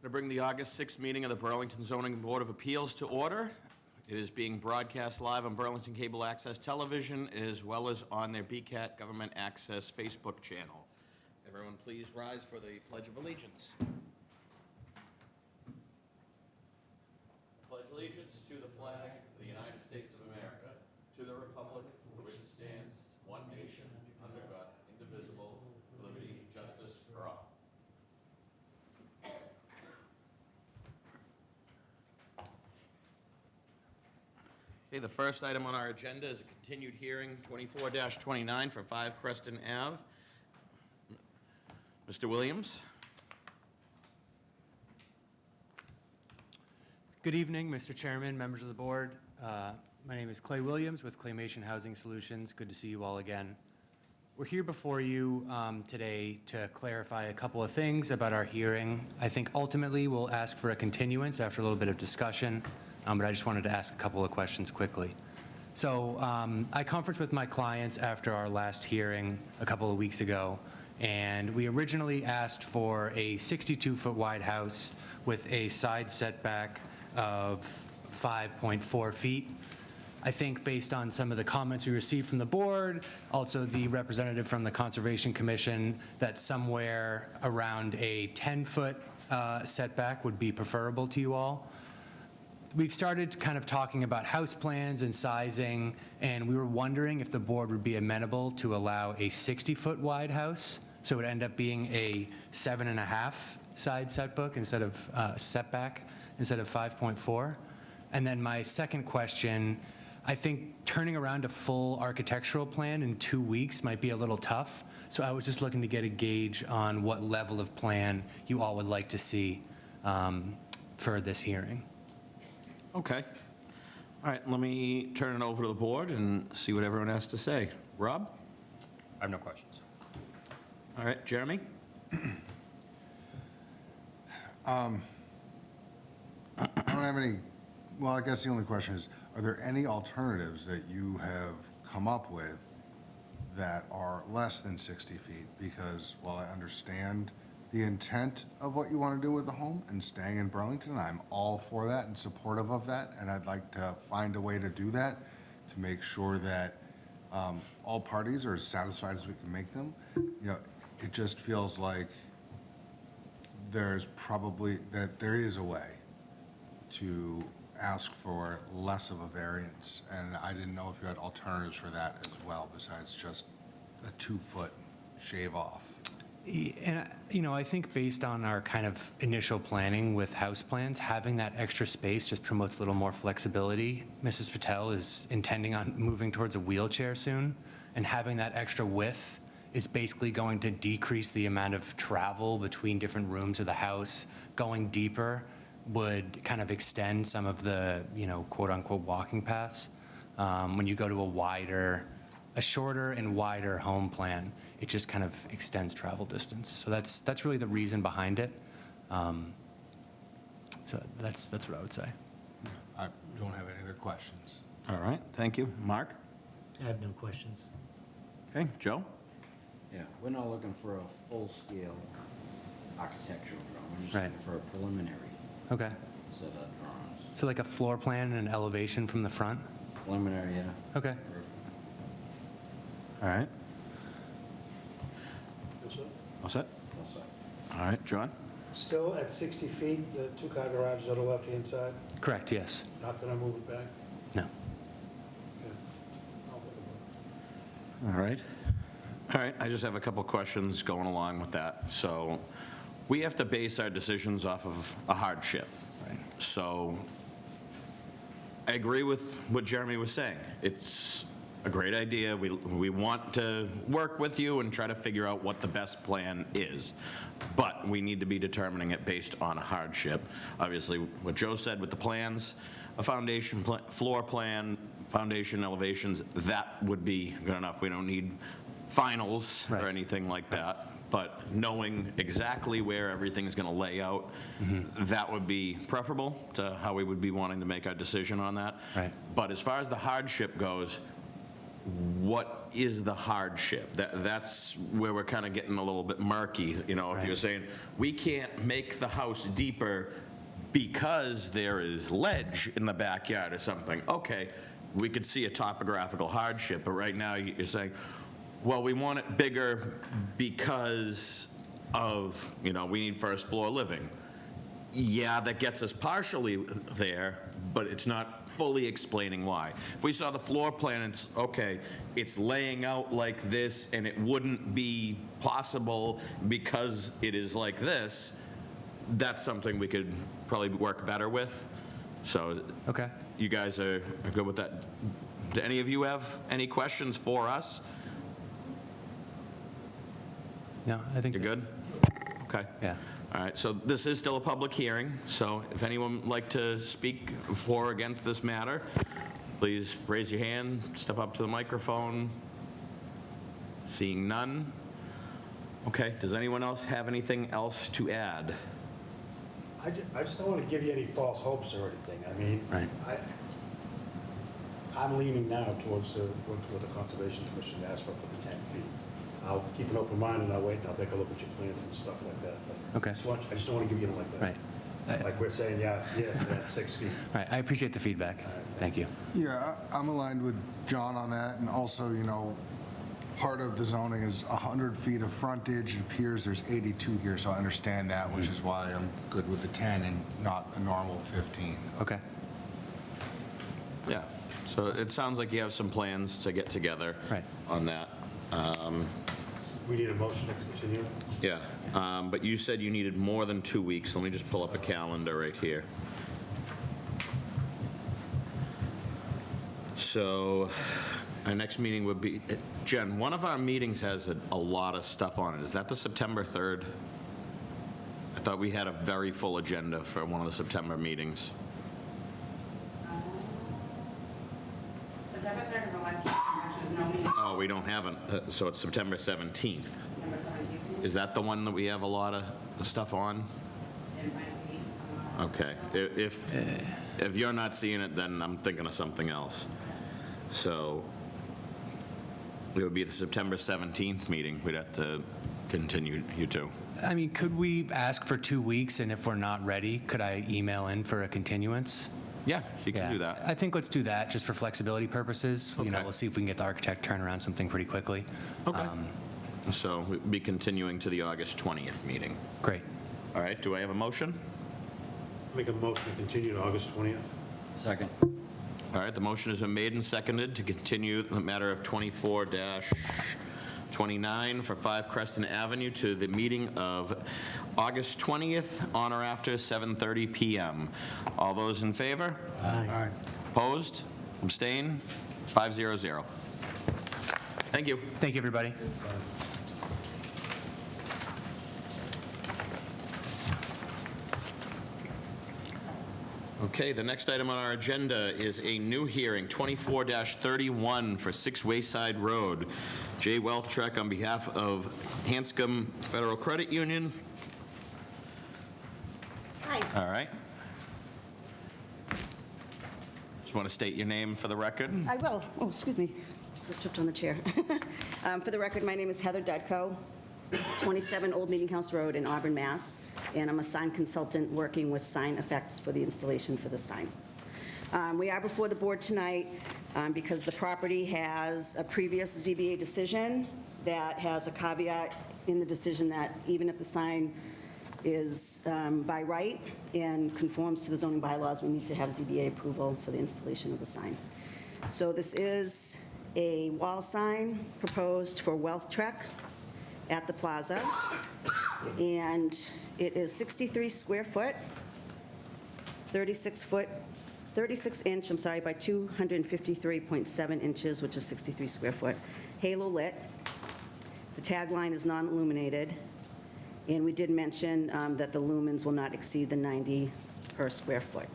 To bring the August 6th meeting of the Burlington Zoning Board of Appeals to order. It is being broadcast live on Burlington Cable Access Television as well as on their BCAT Government Access Facebook channel. Everyone please rise for the Pledge of Allegiance. I pledge allegiance to the flag of the United States of America, to the republic for which it stands, one nation, under God, indivisible, with liberty and justice for all. Okay, the first item on our agenda is a continued hearing, 24-29 for 5 Creston Ave. Mr. Williams? Good evening, Mr. Chairman, members of the board. My name is Clay Williams with Claymation Housing Solutions. Good to see you all again. We're here before you today to clarify a couple of things about our hearing. I think ultimately we'll ask for a continuance after a little bit of discussion. But I just wanted to ask a couple of questions quickly. So I conferenced with my clients after our last hearing a couple of weeks ago, and we originally asked for a 62-foot wide house with a side setback of 5.4 feet. I think based on some of the comments we received from the board, also the representative from the Conservation Commission, that somewhere around a 10-foot setback would be preferable to you all. We've started kind of talking about house plans and sizing, and we were wondering if the board would be amenable to allow a 60-foot wide house, so it would end up being a 7.5 side setback instead of 5.4. And then my second question, I think turning around a full architectural plan in 2 weeks might be a little tough, so I was just looking to get a gauge on what level of plan you all would like to see for this hearing. Okay. All right, let me turn it over to the board and see what everyone has to say. Rob? I have no questions. All right, Jeremy? I don't have any, well, I guess the only question is, are there any alternatives that you have come up with that are less than 60 feet? Because while I understand the intent of what you want to do with the home and staying in Burlington, I'm all for that and supportive of that, and I'd like to find a way to do that to make sure that all parties are as satisfied as we can make them. You know, it just feels like there is a way to ask for less of a variance, and I didn't know if you had alternatives for that as well besides just a 2-foot shave off. And, I think based on our kind of initial planning with house plans, having that extra space just promotes a little more flexibility. Mrs. Patel is intending on moving towards a wheelchair soon, and having that extra width is basically going to decrease the amount of travel between different rooms of the house. Going deeper would kind of extend some of the, quote-unquote walking paths. When you go to a shorter and wider home plan, it just kind of extends travel distance. So that's really the reason behind it. So that's what I would say. I don't have any other questions. All right, thank you. Mark? I have no questions. Okay, Joe? Yeah, we're not looking for a full-scale architectural drawing. We're just Right. looking for a preliminary Okay. set of drawings. So like a floor plan and an elevation from the front? Preliminary, yeah. Okay. Perfect. All right. Yes, sir. All set? All set. All right, John? Still at 60 feet, the two-car garage is on the left-hand side, Correct, yes. not going to move it back? No. Okay. I'll think about All right. All right, I just have a couple questions going along with that. So we have to base our decisions off of a hardship. Right. So I agree with what Jeremy was saying. It's a great idea. We want to work with you and try to figure out what the best plan is. But we need to be determining it based on a hardship. Obviously, what Joe said with the plans, a foundation, floor plan, foundation elevations, that would be good enough. We don't need finals Right. or anything like that. But knowing exactly where everything's going to lay out, that would be preferable to how we would be wanting to make our decision on that. Right. But as far as the hardship goes, what is the hardship? That's where we're kind of getting a little bit murky, you know, if you're Right. saying, we can't make the house deeper because there is ledge in the backyard or something, okay, we could see a topographical hardship, but right now you're saying, well, we want it bigger because of, you know, we need first floor living. Yeah, that gets us partially there, but it's not fully explaining why. If we saw the floor plan, it's, okay, it's laying out like this, and it wouldn't be possible because it is like this, that's something we could probably work better with. So Okay. you guys are good with that? Do any of you have any questions for us? No, I think. You're good? Okay. Yeah. All right, so this is still a public hearing, so if anyone would like to speak for or against this matter, please raise your hand, step up to the microphone. Seeing none. Okay, does anyone else have anything else to add? I just don't want to give you any false hopes or anything. I mean, Right. I'm leaning now towards what the Conservation Commission asked for the 10 feet. I'll keep an open mind and I'll wait and I'll take a look at your plans and stuff like that. But Okay. I just don't want to give you them like that. Right. Like we're saying, yeah, yes, that's 6 feet. All right, I appreciate the feedback. Thank you. Yeah, I'm aligned with John on that, and also, you know, part of the zoning is 100 feet of frontage. It appears there's 82 here, so I understand that, which is why I'm good with the 10 and not a normal 15. Okay. Yeah, so it sounds like you have some plans to get together Right. on that. We need a motion to continue. Yeah, but you said you needed more than 2 weeks. Let me just pull up a calendar right here. So our next meeting would be, Jen, one of our meetings has a lot of stuff on it. Is that the September 3rd? I thought we had a very full agenda for one of the September meetings. September 3rd is election, actually, there's no meeting, Oh, we don't have it, so it's September 17th. September 17th. Is that the one that we have a lot of stuff on? It might be, I'm not- Okay, if you're not seeing it, then I'm thinking of something else. So it would be the September 17th meeting we'd have to continue you to. I mean, could we ask for 2 weeks, and if we're not ready, could I email in for a continuance? Yeah, you can Yeah. do that. I think let's do that, just for flexibility purposes. You know, Okay. we'll see if we can get the architect to turn around something pretty quickly. Okay. So we'll be continuing to the August 20th meeting. Great. All right, do I have a motion? Make a motion to continue to August 20th. Second. All right, the motion has been made and seconded to continue the matter of 24-29 for 5 Crescent Avenue to the meeting of August 20th on or after 7:30 PM. All those in favor? All right. Opposed? Abstain? 500. Thank you. Thank you, everybody. Okay, the next item on our agenda is a new hearing, 24-31 for 6 Wayside Road. Jay Welchtrek on behalf of Hanscom Federal Credit Union. Hi, All right. Just want to state your name for the record? I will. Oh, excuse me, just tripped on the chair. For the record, my name is Heather Dudko, 27 Old Meeting House Road in Auburn, Mass., and I'm a sign consultant working with Sign Effects for the installation for the sign. We are before the board tonight because the property has a previous ZBA decision that has a caveat in the decision that even if the sign is by right and conforms to the zoning bylaws, we need to have ZBA approval for the installation of the sign. So this is a wall sign proposed for Wealth Trek at the plaza, and it is 63 square foot, 36 inch, by 253.7 inches, which is 63 square foot, halo lit. The tagline is non-illuminated, and we did mention that the lumens will not exceed the 90 per square foot.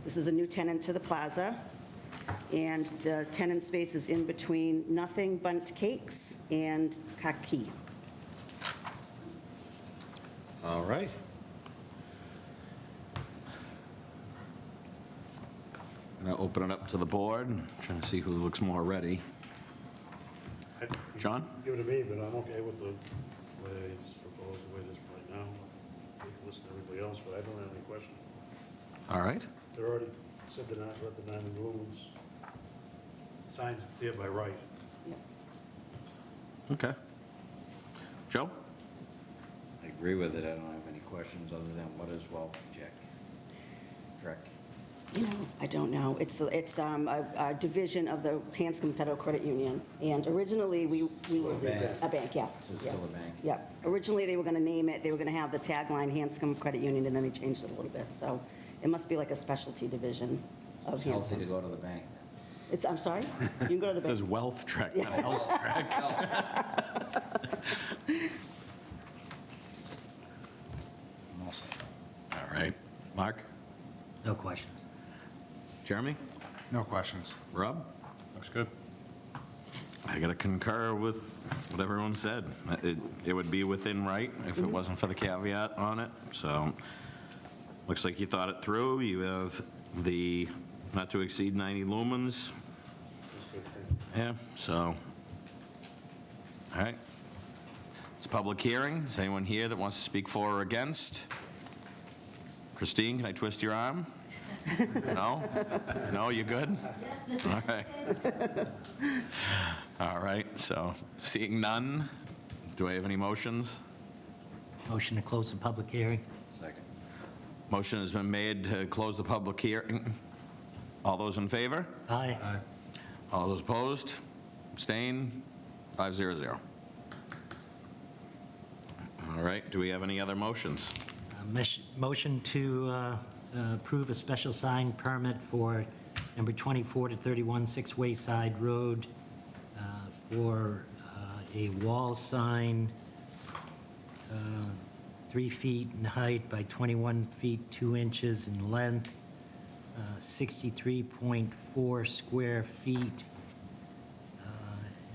This is a new tenant to the plaza, and the tenant space is in between Nothing Bunt Cakes and Kaki. All right. I'm going to open it up to the board, trying to see who looks more ready. John? Give it to me, but I'm okay with the way it's proposed, the way it is right now. We can listen to everybody else, but I don't have any questions. All right. They're already said they're not, we're at the 90 lumens. Signs there by right. Yeah. Okay. Joe? I agree with it. I don't have any questions other than what is well, Jack? Trek. You know, I don't know. It's a division of the Hanscom Federal Credit Union. And originally, we were. A bank. A bank, yeah. So it's yeah. still a bank. Yeah. Originally, they were going to name it, they were going to have the tagline Hanscom Credit Union, and then they changed it a little bit. So it must be like a specialty division of It's healthy to Hanscom. go to the bank. It's, I'm sorry? You can go to the It says bank. wealth track, not health track. I'm all set. All right. Mark? No questions. Jeremy? No questions. Rob? Looks good. I got to concur with what everyone said. It would be within right if it wasn't for the caveat on it. So, looks like you thought it through. You have the not to exceed 90 lumens. Yeah, so, all right. It's a public hearing. Is anyone here that wants to speak for or against? Christine, can I twist your arm? No? No, you good? All right. All right, so seeing none, do I have any motions? Motion to close the public hearing? Second. Motion has been made to close the public hearing. All those in favor? Aye. All those opposed? Abstain? 500. All right, do we have any other motions? Motion to approve a special sign permit for number 24 to 31 Six Wayside Road for a wall sign 3 feet in height by 21 feet 2 inches in length, 63.4 square feet,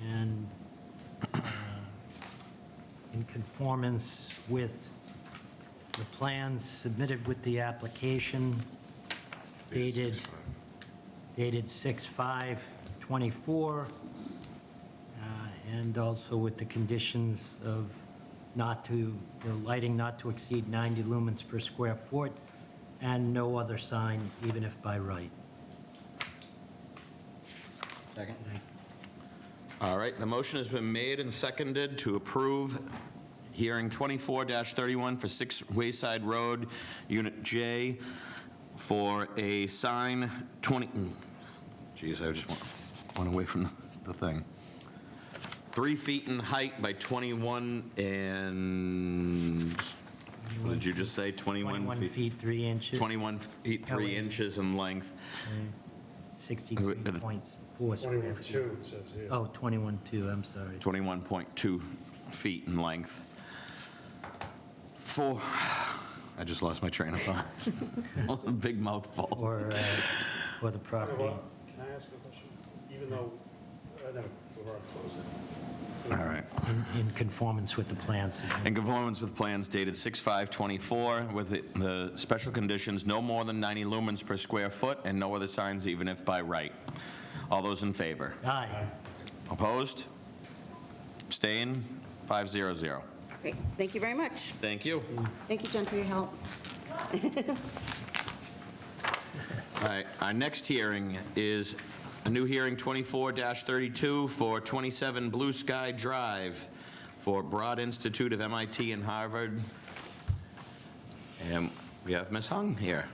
and in conformance with the plans submitted with the application dated 6/5/24, and also with the conditions of the lighting not to exceed 90 lumens per square foot, and no other sign, even if by right. Second. All right, the motion has been made and seconded to approve hearing 24-31 for 6 Wayside Road, Unit J, for a sign 20, geez, I just went away from the thing. 3 feet in height by 21 and, what did you just say, 21 feet? feet 3 inches. 21 feet 3 inches in length. 63.4 square 21.2, feet. it says here. Oh, 21.2, I'm sorry. 21.2 feet in length. I just lost my train of thought. Big mouthful. For the You know property. what? Can I ask a question? Even though, never, we're already closed it. All right. In conformance with the plans. In conformance with plans dated 6/5/24 with the special conditions, no more than 90 lumens per square foot and no other signs even if by right. All those in favor? Aye. Opposed? Abstain? 500. Great. Thank you very much. Thank you. Thank you, John, for your help. All right, our next hearing is a new hearing 24-32 for 27 Blue Sky Drive for Broad Institute of MIT and Harvard. And we have Ms. Hung here.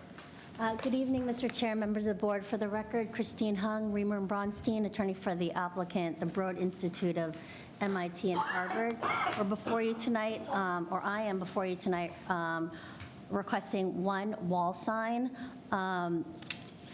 Good evening, Mr. Chair, members of the board. For the record, Christine Hung, Reamer and Bronstein, attorney for the applicant, the Broad Institute of MIT and Harvard. We're before you tonight, or I am before you tonight, requesting one wall sign on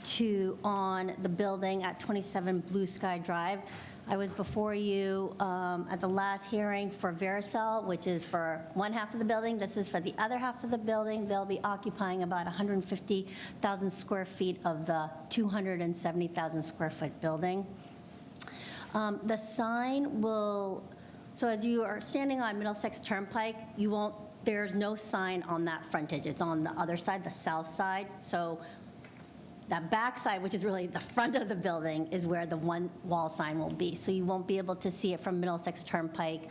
the building at 27 Blue Sky Drive. I was before you at the last hearing for Vericel, which is for one half of the building. This is for the other half of the building. They'll be occupying about 150,000 square feet of the 270,000 square foot building. The sign will, so as you are standing on Middlesex Turnpike, there's no sign on that frontage. It's on the other side, the south side. So that backside, which is really the front of the building, is where the one wall sign will be. So you won't be able to see it from Middlesex Turnpike,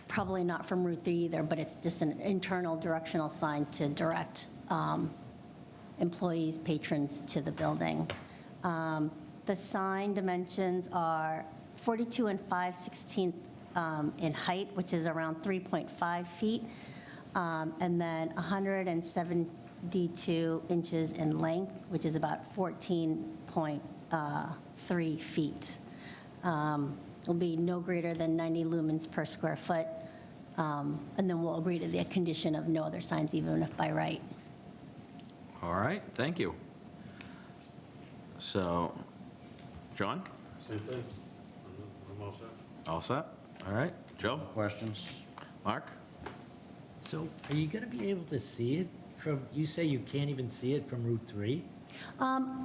probably not from Route 3 either, but it's just an internal directional sign to direct employees, patrons to the building. The sign dimensions are 42 and 5/16 in height, which is around 3.5 feet, and then 172 inches in length, which is about 14.3 feet. It'll be no greater than 90 lumens per square foot, and then we'll agree to the condition of no other signs, even if by right. All right, thank you. So, John, Same thing. I'm all set. all set? All right, Joe, Questions? Mark? So are you going to be able to see it from, you say you can't even see it from Route 3?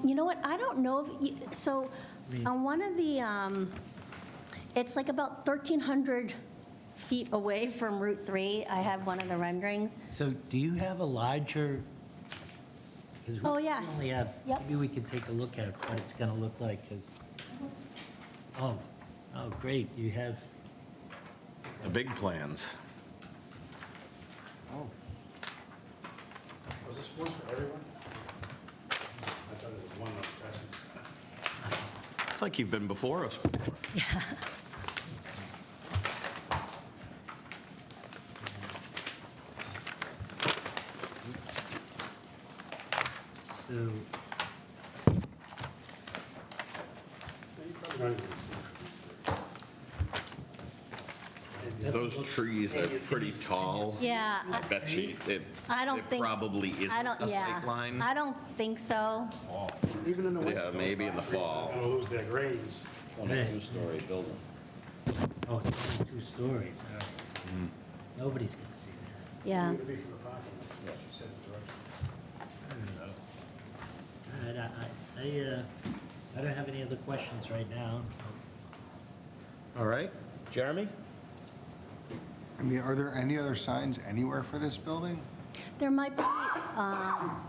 You know what, I don't know, so on one of the, it's like about 1,300 feet away from Route 3. I have one of the renderings. So do you have a larger? 'Cause we Oh, yeah. only have, Yep. maybe we could take a look at what it's going to look like, because, oh, great, you have, The big plans. Oh. Was this one for everyone? I thought it was one that was passing. It's like you've been before us. so, You probably don't even see it. Those trees are pretty tall. Yeah, I bet you I don't it think. probably isn't I don't- a yeah, sight line. I don't think so. Even in the winter. Yeah, maybe in the fall. They're gonna lose their grains. Only a two-story building. oh, it's only 2 stories, all right, so nobody's going to see that. Yeah. It'd be from the parking lot. She said it directly. I don't know. All right, I don't have any other questions right now. All right, Jeremy? I mean, are there any other signs anywhere for this building? There might be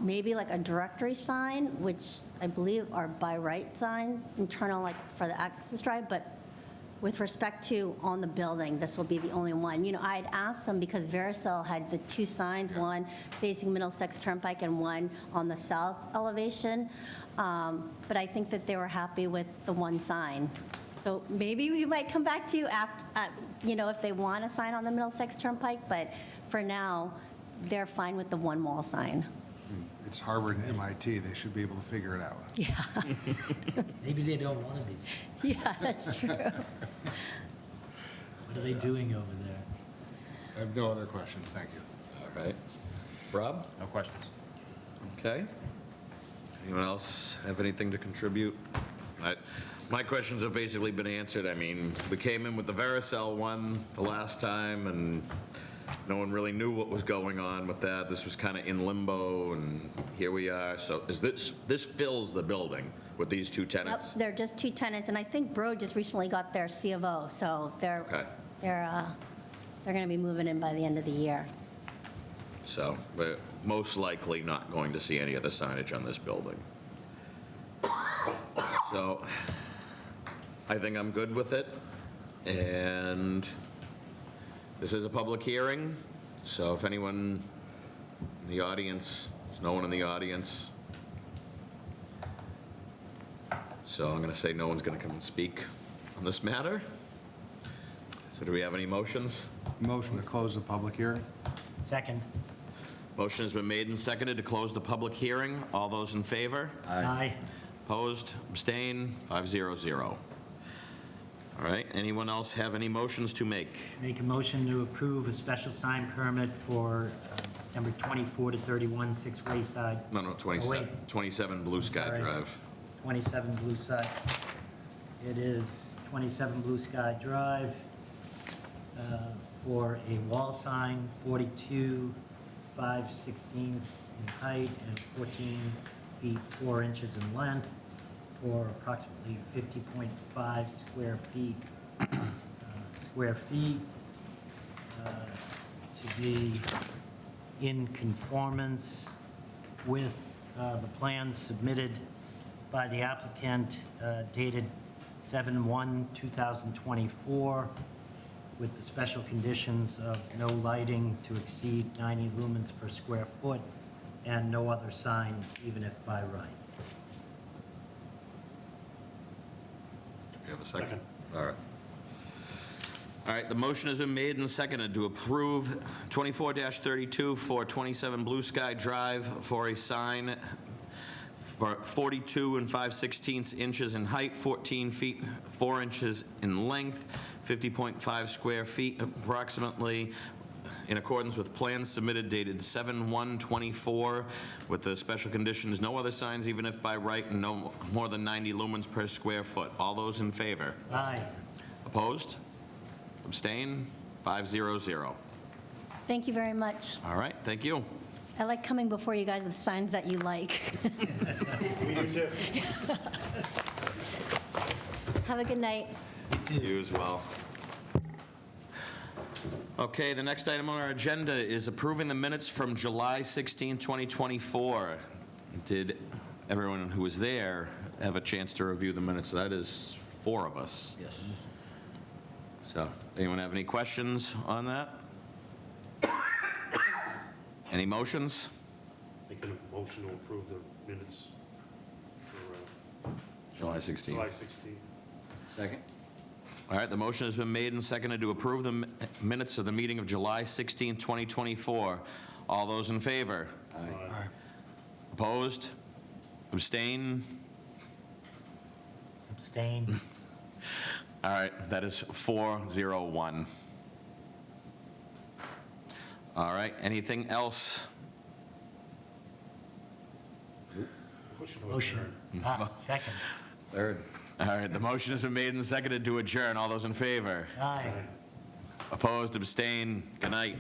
maybe like a directory sign, which I believe are by right signs, internal like for the access drive, but with respect to on the building, this will be the only one. You know, I had asked them because Vericel had the 2 signs, one facing Middlesex Turnpike and one on the south elevation, but I think that they were happy with the 1 sign. So maybe we might come back to you after, you know, if they want a sign on the Middlesex Turnpike, but for now, they're fine with the 1 wall sign. It's Harvard and MIT, they should be able to figure it out. Yeah, Maybe they don't want to be. yeah, that's true. What are they doing over there? I have no other questions, thank you. All right. Rob? No questions. Okay. Anyone else have anything to contribute? My questions have basically been answered. I mean, we came in with the Vericel one the last time, and no one really knew what was going on with that. This was kind of in limbo, and here we are. So is this fills the building with these 2 Yep, tenants? they're just 2 tenants, and I think Broad just recently got their C of O, so they're Okay. going to be moving in by the end of the year. So we're most likely not going to see any of the signage on this building. So I think I'm good with it. And this is a public hearing, so if anyone in the audience, there's no one in the audience. So I'm going to say no one's going to come and speak on this matter. So do we have any motions? Motion to close the public hearing? Second. Motion has been made and seconded to close the public hearing. All those in favor? Aye. Opposed? Abstain? 500. All right, anyone else have any motions to make? Make a motion to approve a special sign permit for number 24 to 31 Six Wayside. No, 27, wait. 27 Blue Sky Sorry. Drive. 27 Blue Sky. It is 27 Blue Sky Drive for a wall sign, 42 5/16 in height and 14 feet 4 inches in length for approximately 50.5 square feet, to be in conformance with the plans submitted by the applicant dated 7/1/2024 with the special conditions of no lighting to exceed 90 lumens per square foot and no other sign, even if by right. You have a second? Second. All right. All right, the motion has been made and seconded to approve 24-32 for 27 Blue Sky Drive for a sign for 42 and 5/16 inches in height, 14 feet 4 inches in length, 50.5 square feet approximately, in accordance with plans submitted dated 7/1/24 with the special conditions, no other signs even if by right, and no more than 90 lumens per square foot. All those in favor? Aye. Opposed? Abstain? 500. Thank you very much. All right, thank you. I like coming before you guys with signs that you like. We do too. Have a good night. You as well. Okay, the next item on our agenda is approving the minutes from July 16, 2024. Did everyone who was there have a chance to review the minutes? That is 4 of us. Yes. So, anyone have any questions on that? Any motions? Making a motion to approve the minutes for July 16. July 16th. Second? All right, the motion has been made and seconded to approve the minutes of the meeting of July 16, 2024. All those in favor? Aye. Opposed? Abstain? Abstain. All right, that is 401. All right, anything else? Motion to Motion. adjourn. Second. Third? All right, the motion has been made and seconded to adjourn. All those in favor? Aye. Opposed? Abstain? Good night.